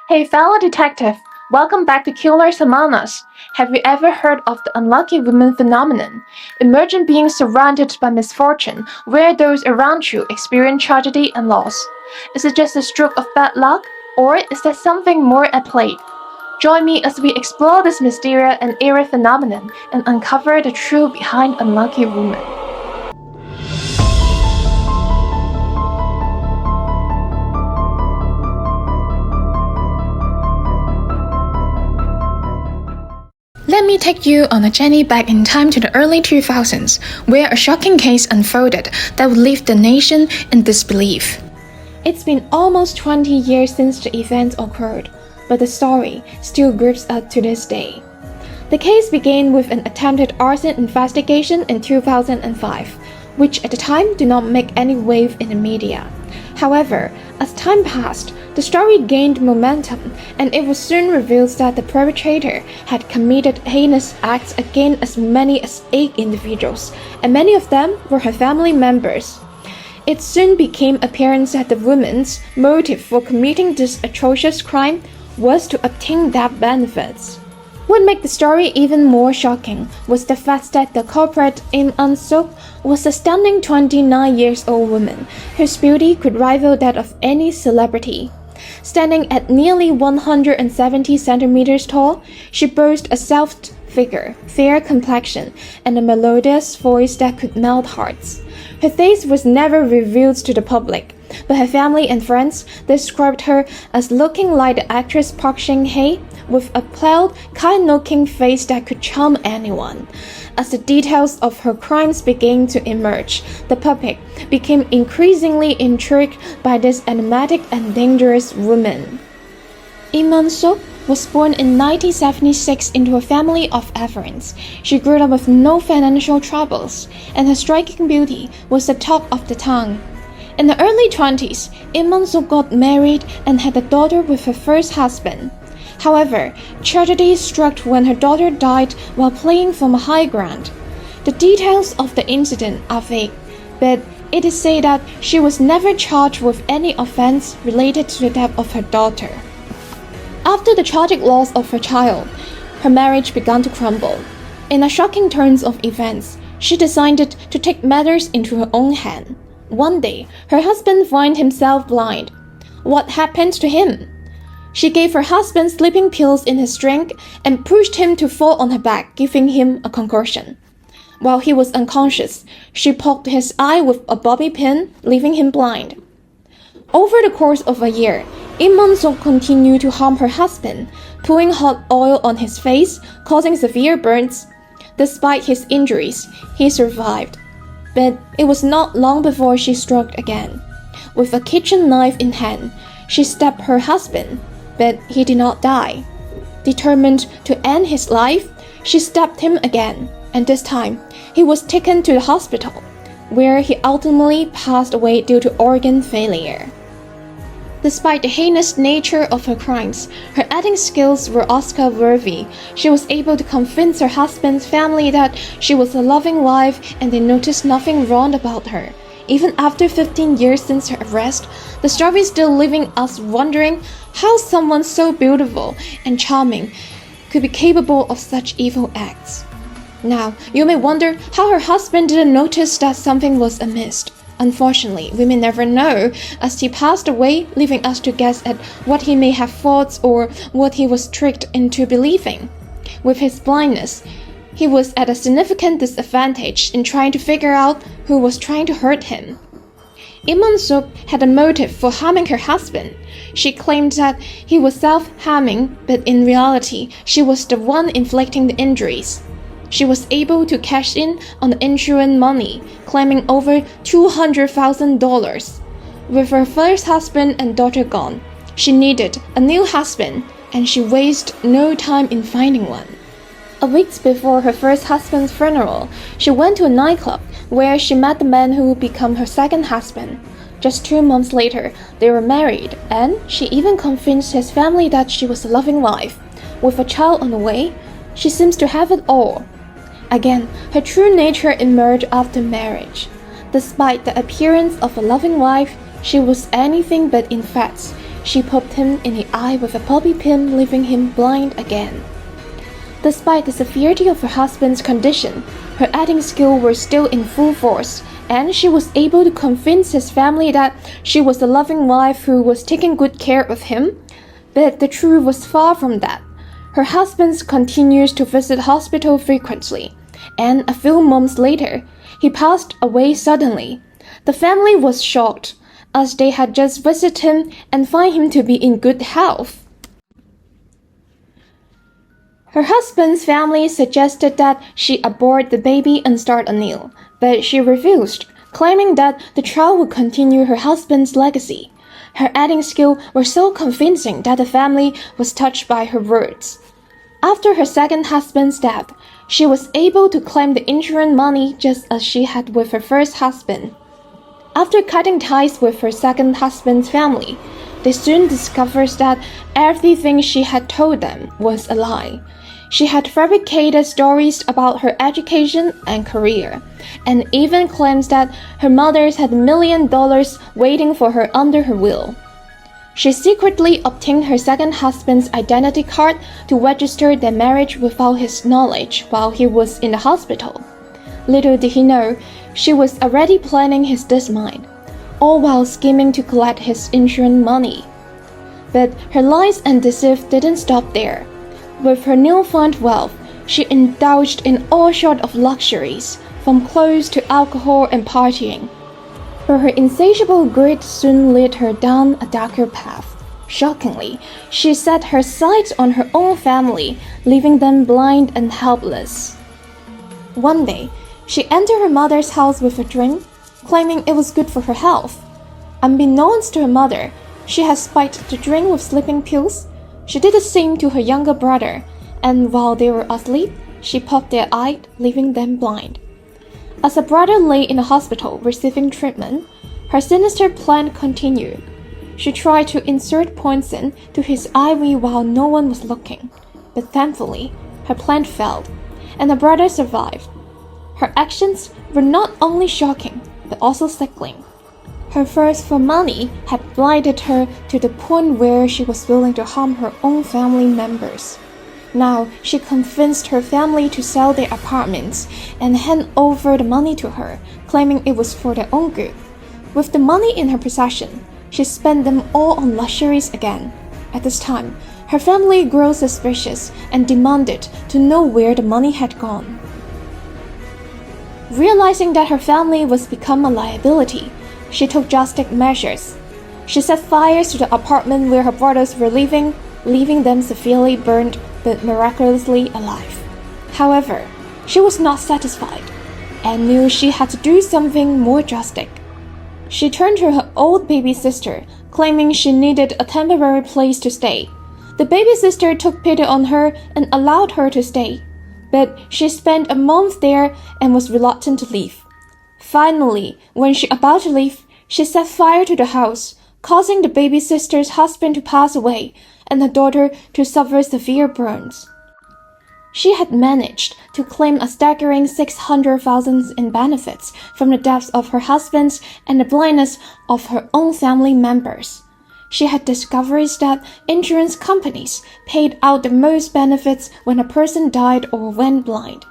Hey, fellow detective, welcome back to Killers Among Us. Have you ever heard of the unlucky woman phenomenon? Imagine being surrounded by misfortune, where those around you experience tragedy and loss. Is it just a stroke of bad luck, or is there something more at play? Join me as we explore this mysterious and eerie phenomenon and uncover the truth behind unlucky women. Let me take you on a journey back in time to the early 2000s, where a shocking case unfolded that would leave the nation in disbelief. It's been almost 20 years since the event occurred, but the story still grips us to this day. The case began with an attempted arson investigation in 2005, which at the time did not make any wave in the media. However, as time passed, the story gained momentum, and it was soon revealed that the perpetrator had committed heinous acts against as many as 8 individuals, and many of them were her family members. It soon became apparent that the woman's motive for committing this atrocious crime was to obtain death benefits. What made the story even more shocking was the fact that the culprit, Im An-suk, was a stunning 29-year-old woman whose beauty could rival that of any celebrity. Standing at nearly 170 centimeters tall, she boasted a soft figure, fair complexion, and a melodious voice that could melt hearts. Her face was never revealed to the public, but her family and friends described her as looking like the actress Park Shin-hye, with a proud, kind-looking face that could charm anyone. As the details of her crimes began to emerge, the public became increasingly intrigued by this enigmatic and dangerous woman. Im An-suk was born in 1976 into a family of affluence. She grew up with no financial troubles, and her striking beauty was the talk of the town. In the early 20s, Im An-suk got married and had a daughter with her first husband. However, tragedy struck when her daughter died while playing from a high ground. The details of the incident are vague, but it is said that she was never charged with any offense related to the death of her daughter. After the tragic loss of her child, her marriage began to crumble. In a shocking turn of events, she decided to take matters into her own hand. One day, her husband found himself blind. What happened to him? She gave her husband sleeping pills in his drink and pushed him to fall on her back, giving him a concussion. While he was unconscious, she poked his eye with a bobby pin, leaving him blind. Over the course of a year, Im An-suk continued to harm her husband, pouring hot oil on his face, causing severe burns. Despite his injuries, he survived. But it was not long before she struck again. With a kitchen knife in hand, she stabbed her husband, but he did not die. Determined to end his life, she stabbed him again, and this time, he was taken to the hospital, where he ultimately passed away due to organ failure. Despite the heinous nature of her crimes, her acting skills were Oscar-worthy. She was able to convince her husband's family that she was a loving wife and they noticed nothing wrong about her. Even after 15 years since her arrest, the story is still leaving us wondering how someone so beautiful and charming could be capable of such evil acts. Now, you may wonder how her husband didn't notice that something was amiss. Unfortunately, we may never know, as he passed away, leaving us to guess at what he may have thought or what he was tricked into believing. With his blindness, he was at a significant disadvantage in trying to figure out who was trying to hurt him. Im An-suk had a motive for harming her husband. She claimed that he was self-harming, but in reality, she was the one inflicting the injuries. She was able to cash in on the insurance money, claiming over $200,000. With her first husband and daughter gone, she needed a new husband, and she wasted no time in finding one. A week before her first husband's funeral, she went to a nightclub where she met the man who would become her second husband. Just 2 months later, they were married, and she even convinced his family that she was a loving wife. With a child on the way, she seems to have it all. Again, her true nature emerged after marriage. Despite the appearance of a loving wife, she was anything but in fact. she poked him in the eye with a bobby pin, leaving him blind again. Despite the severity of her husband's condition, her acting skills were still in full force, and she was able to convince his family that she was a loving wife who was taking good care of him. But the truth was far from that. Her husband continues to visit hospital frequently, and a few months later, he passed away suddenly. The family was shocked, as they had just visited him and find him to be in good health. Her husband's family suggested that she abort the baby and start anew, but she refused, claiming that the child would continue her husband's legacy. Her acting skills were so convincing that the family was touched by her words. After her second husband's death, she was able to claim the insurance money just as she had with her first husband. After cutting ties with her second husband's family, they soon discovered that everything she had told them was a lie. She had fabricated stories about her education and career, and even claims that her mother had $1 million waiting for her under her will. She secretly obtained her second husband's identity card to register their marriage without his knowledge while he was in the hospital. Little did he know, she was already planning his demise, all while scheming to collect his insurance money. But her lies and deceit didn't stop there. With her newfound wealth, she indulged in all sorts of luxuries, from clothes to alcohol and partying. But her insatiable greed soon led her down a darker path. Shockingly, she set her sights on her own family, leaving them blind and helpless. One day, she entered her mother's house with a drink, claiming it was good for her health. Unbeknownst to her mother, she had spiked the drink with sleeping pills. She did the same to her younger brother, and while they were asleep, she popped their eyes, leaving them blind. As her brother lay in the hospital receiving treatment, her sinister plan continued. She tried to insert poison to his IV while no one was looking, but thankfully, her plan failed, and her brother survived. Her actions were not only shocking, but also sickening. Her thirst for money had blinded her to the point where she was willing to harm her own family members. Now, she convinced her family to sell their apartments and hand over the money to her, claiming it was for their own good. With the money in her possession, she spent them all on luxuries again. At this time, her family grew suspicious and demanded to know where the money had gone. Realizing that her family was become a liability, she took drastic measures. She set fires to the apartment where her brothers were living, leaving them severely burned but miraculously alive. However, she was not satisfied and knew she had to do something more drastic. She turned to her old baby sister, claiming she needed a temporary place to stay. The baby sister took pity on her and allowed her to stay, but she spent a month there and was reluctant to leave. Finally, when she was about to leave, she set fire to the house, causing the baby sister's husband to pass away and her daughter to suffer severe burns. She had managed to claim a staggering $600,000 in benefits from the deaths of her husband and the blindness of her own family members. She had discovered that insurance companies paid out the most benefits when a person died or went blind.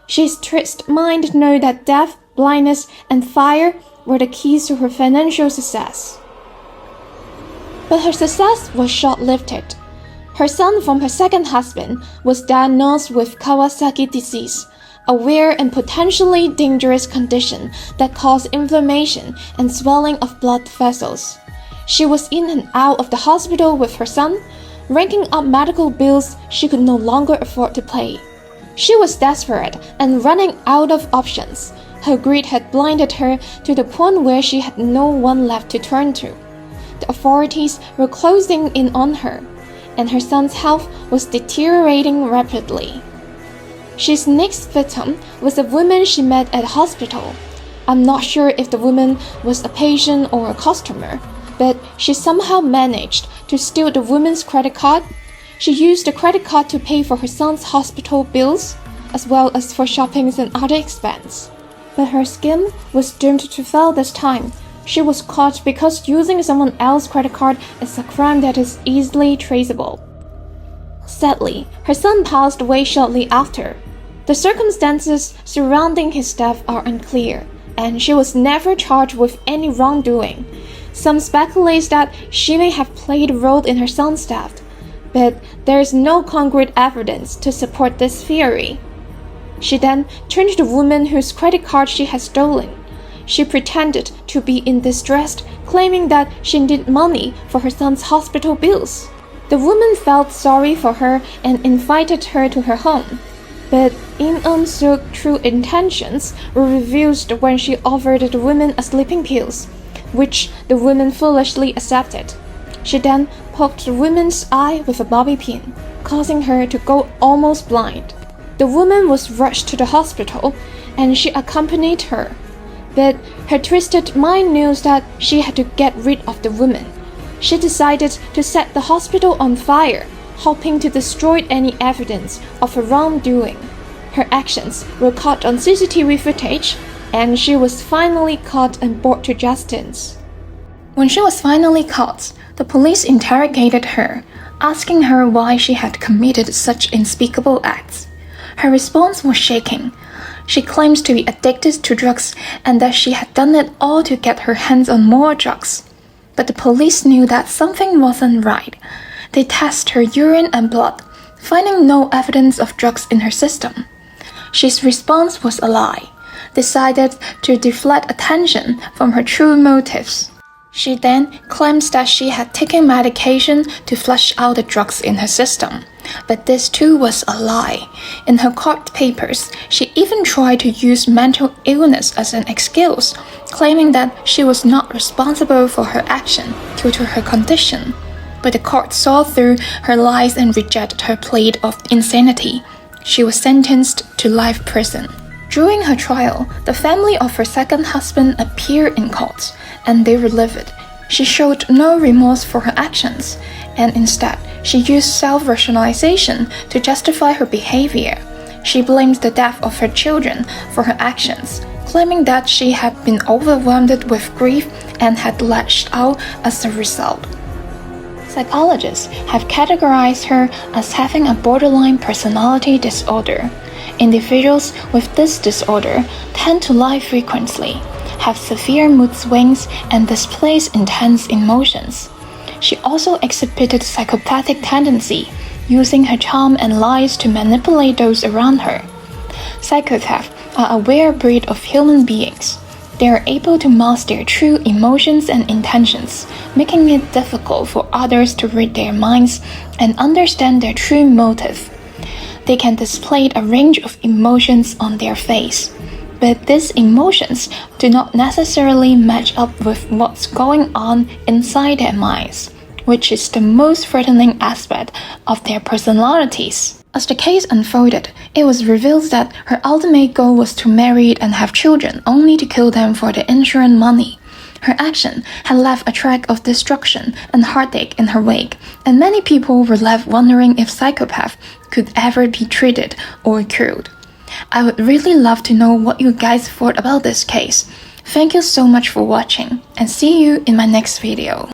She's twisted mind to know that death, blindness, and fire were the keys to her financial success. But her success was short-lived. Her son from her second husband was diagnosed with Kawasaki disease, a rare and potentially dangerous condition that caused inflammation and swelling of blood vessels. She was in and out of the hospital with her son, ranking up medical bills she could no longer afford to pay. She was desperate and running out of options. Her greed had blinded her to the point where she had no one left to turn to. The authorities were closing in on her, and her son's health was deteriorating rapidly. She's next victim was a woman she met at the hospital. I'm not sure if the woman was a patient or a customer, but she somehow managed to steal the woman's credit card. She used the credit card to pay for her son's hospital bills, as well as for shopping and other expenses. But her scheme was doomed to fail this time. she was caught because using someone else's credit card is a crime that is easily traceable. Sadly, her son passed away shortly after. The circumstances surrounding his death are unclear, and she was never charged with any wrongdoing. Some speculate that she may have played a role in her son's death, but there is no concrete evidence to support this theory. She then turned to the woman whose credit card she had stolen. She pretended to be in distress, claiming that she needed money for her son's hospital bills. The woman felt sorry for her and invited her to her home. But In Eun-suk's true intentions were revealed when she offered the woman a sleeping pills, which the woman foolishly accepted. She then poked the woman's eye with a bobby pin, causing her to go almost blind. The woman was rushed to the hospital, and she accompanied her. But her twisted mind knew that she had to get rid of the woman. She decided to set the hospital on fire, hoping to destroy any evidence of her wrongdoing. Her actions were caught on CCTV footage, and she was finally caught and brought to justice. When she was finally caught, the police interrogated her, asking her why she had committed such unspeakable acts. Her response was shaking. She claims to be addicted to drugs and that she had done it all to get her hands on more drugs. But the police knew that something wasn't right. They tested her urine and blood, finding no evidence of drugs in her system. She's response was a lie, decided to deflect attention from her true motives. She then claims that she had taken medication to flush out the drugs in her system, but this too was a lie. In her court papers, she even tried to use mental illness as an excuse, claiming that she was not responsible for her action due to her condition. But the court saw through her lies and rejected her plea of insanity. She was sentenced to life prison. During her trial, the family of her second husband appeared in court, and they were livid. She showed no remorse for her actions, and instead, she used self-rationalization to justify her behavior. She blames the death of her children for her actions, claiming that she had been overwhelmed with grief and had lashed out as a result. Psychologists have categorized her as having a borderline personality disorder. Individuals with this disorder tend to lie frequently, have severe mood swings, and displays intense emotions. She also exhibited psychopathic tendency, using her charm and lies to manipulate those around her. Psychopaths are a rare breed of human beings. They are able to mask their true emotions and intentions, making it difficult for others to read their minds and understand their true motive. They can display a range of emotions on their face, but these emotions do not necessarily match up with what's going on inside their minds, which is the most threatening aspect of their personalities. As the case unfolded, it was revealed that her ultimate goal was to marry and have children, only to kill them for the insurance money. Her action had left a track of destruction and heartache in her wake, and many people were left wondering if psychopaths could ever be treated or cured. I would really love to know what you guys thought about this case. Thank you so much for watching, and see you in my next video.